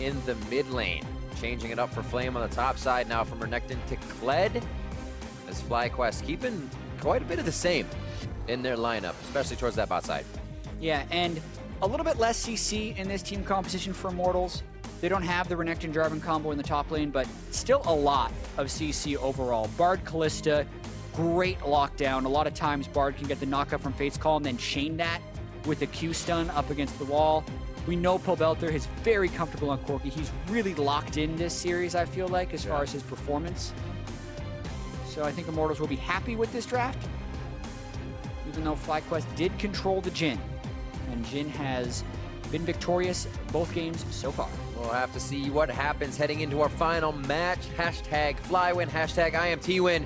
in the mid lane. Changing it up for Flame on the top side now from Renekton to Kled, as FlyQuest keeping quite a bit of the same in their lineup, especially towards that bot side. Yeah, and a little bit less CC in this team composition for Immortals. They don't have the Renekton Jarvan combo in the top lane, but still a lot of CC overall. Bard Kalista, great lockdown. A lot of times Bard can get the knockup from Fate's Call and then chain that with a Q stun up against the wall. We know Pobelter is very comfortable on Corki. He's really locked in this series, I feel like, as far as his performance. So I think Immortals will be happy with this draft, even though FlyQuest did control the Jhin. And Jhin has been victorious both games so far. We'll have to see what happens heading into our final match. Hashtag FlyWin, hashtag IMT win.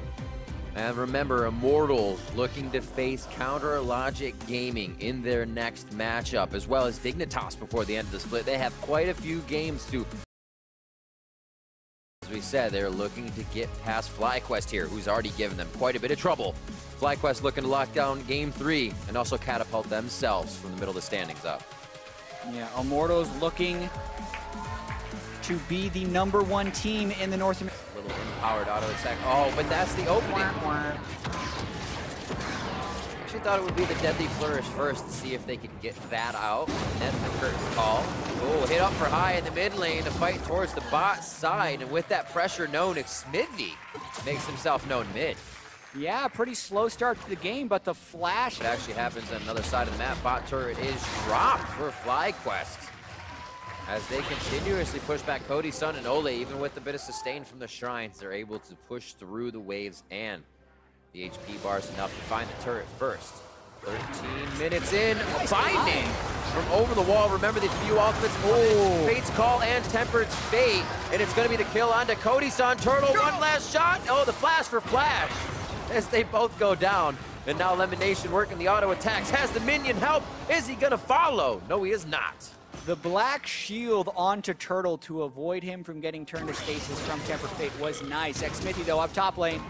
And remember, Immortals looking to face Counter Logic Gaming in their next matchup, as well as Dignitas before the end of the split. They have quite a few games to... As we said, they're looking to get past FlyQuest here, who's already given them quite a bit of trouble. FlyQuest looking to lock down Game 3 and also catapult themselves from the middle of the standings up. Yeah, Immortals looking to be the #1 team in the North America. Little empowered auto attack. Oh, but that's the opening. Actually thought it would be the Deadly Flourish first to see if they could get that out. And then the curtain call. Oh, hit up for high in the mid lane to fight towards the bot side. And with that pressure known, Smithy makes himself known mid. Yeah, pretty slow start to the game, but the flash... It actually happens on another side of the map. Bot turret is dropped for FlyQuest, as they continuously push back Cody, Sun, and Olleh. Even with a bit of sustain from the Shrines, they're able to push through the waves and the HP bars enough to find the turret first. 13 minutes in, binding from over the wall. Remember the few ultimates, Fate's Call and Tempered Fate, and it's going to be the kill onto Cody, Sun, Turtle. One last shot. Oh, the flash for Flash, as they both go down. And now Lemonation working the auto attacks. Has the minion help? Is he going to follow? No, he is not. The black shield onto Turtle to avoid him from getting turned to stasis from Tempered Fate was nice. Smithy, though, up top lane.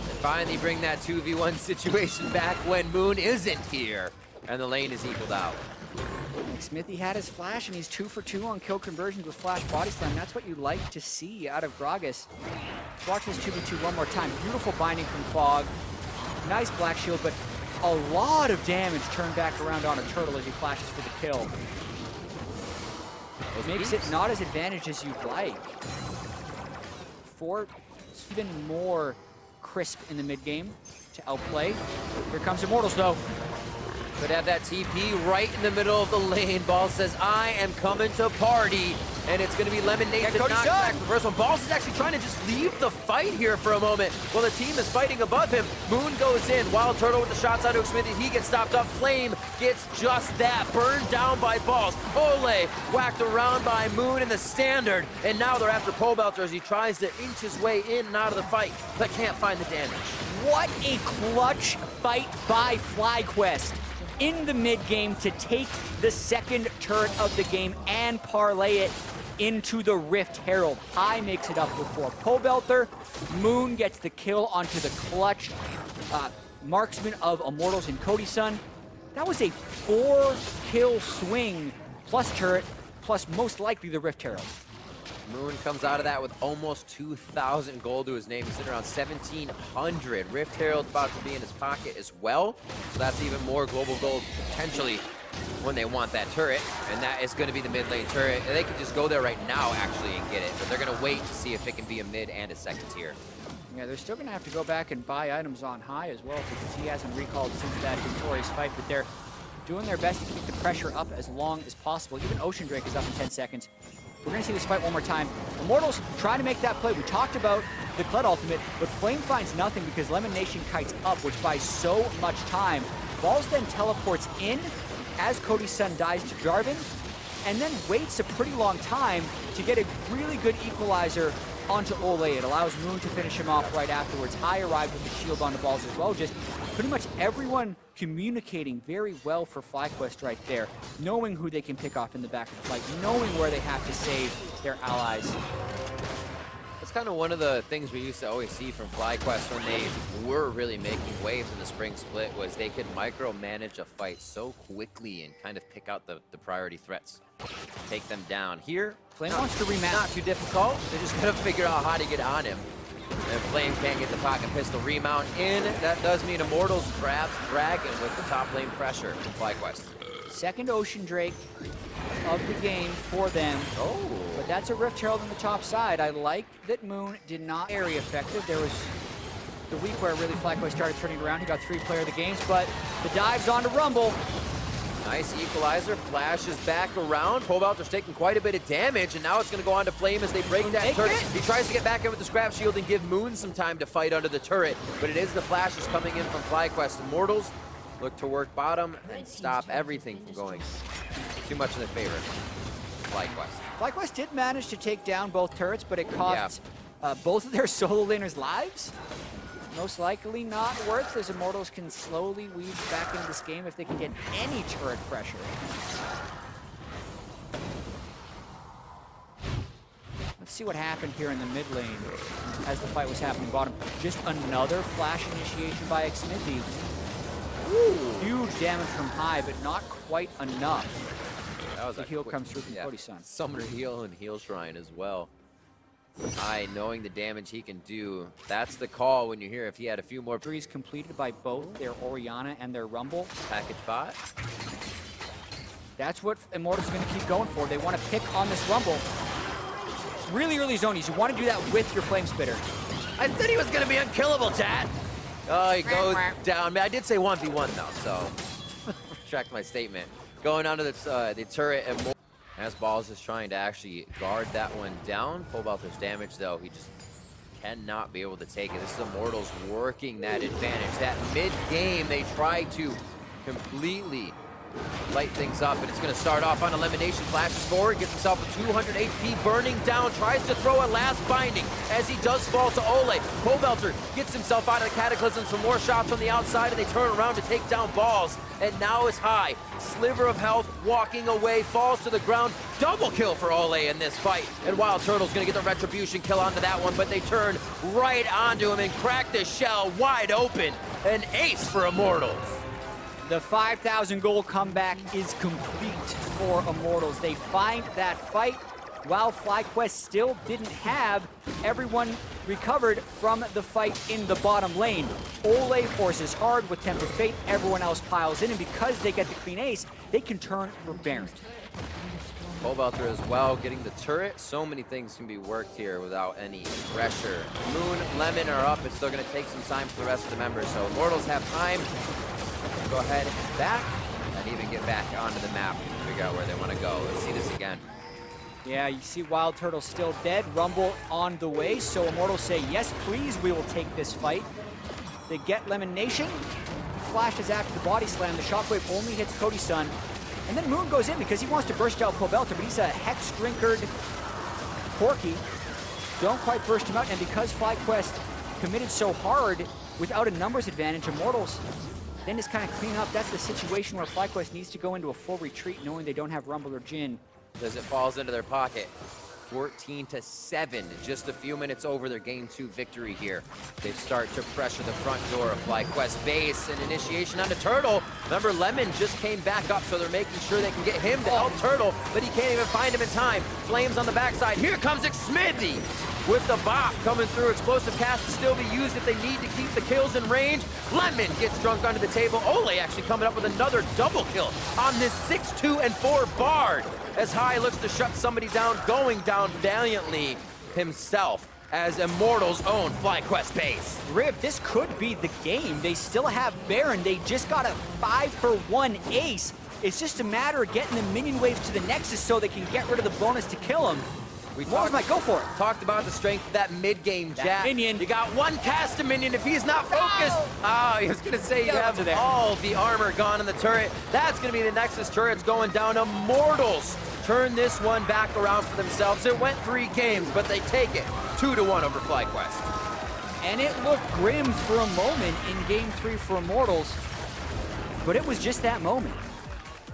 They finally bring that 2v1 situation back when Moon isn't here, and the lane is equaled out. Smithy had his flash, and he's 2 for 2 on kill conversions with flash body slam. That's what you like to see out of Gragas. Let's watch this 2v2 one more time. Beautiful binding from Fog. Nice black shield, but a lot of damage turned back around on a Turtle as he flashes for the kill. It makes it not as advantaged as you'd like. For even more crisp in the mid game to outplay. Here comes Immortals, though. Could have that TP right in the middle of the lane. Ball says, I am coming to party. And it's going to be Lemonation knocked back the first one. Balls is actually trying to just leave the fight here for a moment while the team is fighting above him. Moon goes in. Wild Turtle with the shots onto Smithy. He gets stopped up. Flame gets just that. Burned down by Balls. Olleh whacked around by Moon in the standard. And now they're after Pobelter as he tries to inch his way in and out of the fight, but can't find the damage. What a clutch fight by FlyQuest in the mid game to take the second turret of the game and parlay it into the Rift Herald. High makes it up before Pobelter. Moon gets the kill onto the clutch marksman of Immortals and Cody Sun. That was a 4-kill swing, plus turret, plus most likely the Rift Herald. Moon comes out of that with almost 2,000 gold to his name. He's sitting around 1,700. Rift Herald's about to be in his pocket as well. So that's even more global gold potentially when they want that turret. And that is going to be the mid lane turret. And they could just go there right now actually and get it. But they're going to wait to see if it can be a mid and a second tier. Yeah, they're still going to have to go back and buy items on high as well, because he hasn't recalled since that victorious fight. But they're doing their best to keep the pressure up as long as possible. Even Ocean Drake is up in 10 seconds. We're going to see this fight one more time. Immortals trying to make that play. We talked about the Kled ultimate, but Flame finds nothing because Lemonation kites up, which buys so much time. Balls then teleports in as Cody Sun dies to Jarvan, and then waits a pretty long time to get a really good equalizer onto Olleh. It allows Moon to finish him off right afterwards. High arrived with the shield onto Balls as well. Just pretty much everyone communicating very well for FlyQuest right there, knowing who they can pick off in the back of the fight, knowing where they have to save their allies. It's kind of one of the things we used to always see from FlyQuest when they were really making waves in the spring split was they could micromanage a fight so quickly and kind of pick out the priority threats, take them down. Here, Flame wants to remount. Not too difficult. They're just gonna figure out how to get on him. And Flame can't get the pocket pistol remount in. That does mean Immortals grabs Dragon with the top lane pressure from FlyQuest. Second Ocean Drake of the game for them. Oh. But that's a Rift Herald on the top side. I like that Moon did not area effective. There was the week where really FlyQuest started turning around. He got 3 player of the games, but the dive's on to Rumble. Nice equalizer, flashes back around. Pobelter's taking quite a bit of damage, and now it's going to go on to Flame as they break that turret. He tries to get back in with the scrap shield and give Moon some time to fight under the turret, but it is the flashes coming in from FlyQuest. Immortals look to work bottom and stop everything from going too much in their favor. FlyQuest. FlyQuest did manage to take down both turrets, but it cost both of their solo laners' lives. Most likely not worth, as Immortals can slowly weave back into this game if they can get any turret pressure. Let's see what happened here in the mid lane as the fight was happening bottom. Just another flash initiation by Xmithy. Huge damage from high, but not quite enough. That was the heal comes through from Cody-san. Summoner heal and heal shrine as well. High, knowing the damage he can do. That's the call when you hear if he had a few more threes completed by both their Orianna and their Rumble. Package bot. That's what Immortals are going to keep going for. They want to pick on this Rumble. Really early zonies. You want to do that with your Flame Spitter. I said he was going to be unkillable, chat. Oh, he goes down. I did say 1v1 though, so retract my statement. Going onto the turret and as Balls is trying to actually guard that one down. Pobelter's damage though, he just cannot be able to take it. This is Immortals working that advantage. That mid-game, they try to completely light things up, and it's going to start off on elimination. Flashes forward, gets himself a 200 HP, burning down, tries to throw a last binding as he does fall to Olleh. Pobelter gets himself out of the Cataclysms for more shots on the outside, and they turn around to take down Balls. And now is High. Sliver of health, walking away, falls to the ground. Double kill for Olleh in this fight. And Wild Turtle's going to get the retribution kill onto that one, but they turn right onto him and crack the shell wide open. An ace for Immortals. The 5,000 gold comeback is complete for Immortals. They find that fight while FlyQuest still didn't have everyone recovered from the fight in the bottom lane. Olleh forces hard with Tempered Fate, everyone else piles in, and because they get the clean ace, they can turn for Baron. Pobelter as well, getting the turret. So many things can be worked here without any pressure. Moon, Lemon are up. It's still going to take some time for the rest of the members, so Immortals have time to go ahead and back, and even get back onto the map to figure out where they want to go. Let's see this again. Yeah, you see Wild Turtle still dead, Rumble on the way, so Immortals say, yes, please, we will take this fight. They get Lemon Nation, flashes after the body slam, the shockwave only hits Cody-san, and then Moon goes in because he wants to burst out Pobelter, but he's a Hex-drinkered Porky. Don't quite burst him out, and because FlyQuest committed so hard without a numbers advantage, Immortals then just kind of clean up. That's the situation where FlyQuest needs to go into a full retreat knowing they don't have Rumble or Jhin. As it falls into their pocket. 14-7, just a few minutes over their Game 2 victory here. They start to pressure the front door of FlyQuest base, and initiation onto Turtle. Remember, Lemon just came back up, so they're making sure they can get him to help Turtle, but he can't even find him in time. Flames on the backside. Here comes Xmithy with the bop coming through. Explosive cast to still be used if they need to keep the kills in range. Lemon gets drunk under the table. Olleh actually coming up with another double kill on this 6-2 and 4 Bard. As High looks to shut somebody down, going down valiantly himself as Immortals own FlyQuest base. Rip, this could be the game. They still have Baron. They just got a 5-for-1 ace. It's just a matter of getting the minion waves to the Nexus so they can get rid of the bonus to kill him. Immortals might go for it. Talked about the strength of that mid-game Jack. Minion. You got one cast of minion. If he's not focused, he was gonna say you have all the armor gone on the turret. That's gonna be the Nexus turrets going down. Immortals turn this one back around for themselves. It went 3 games, but they take it 2-1 over FlyQuest. And it looked grim for a moment in Game 3 for Immortals, but it was just that moment.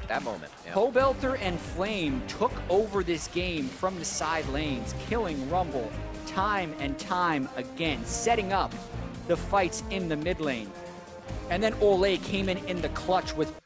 That moment, yeah. Pobelter and Flame took over this game from the side lanes, killing Rumble, time and time again, setting up the fights in the mid lane. And then Olleh came in the clutch with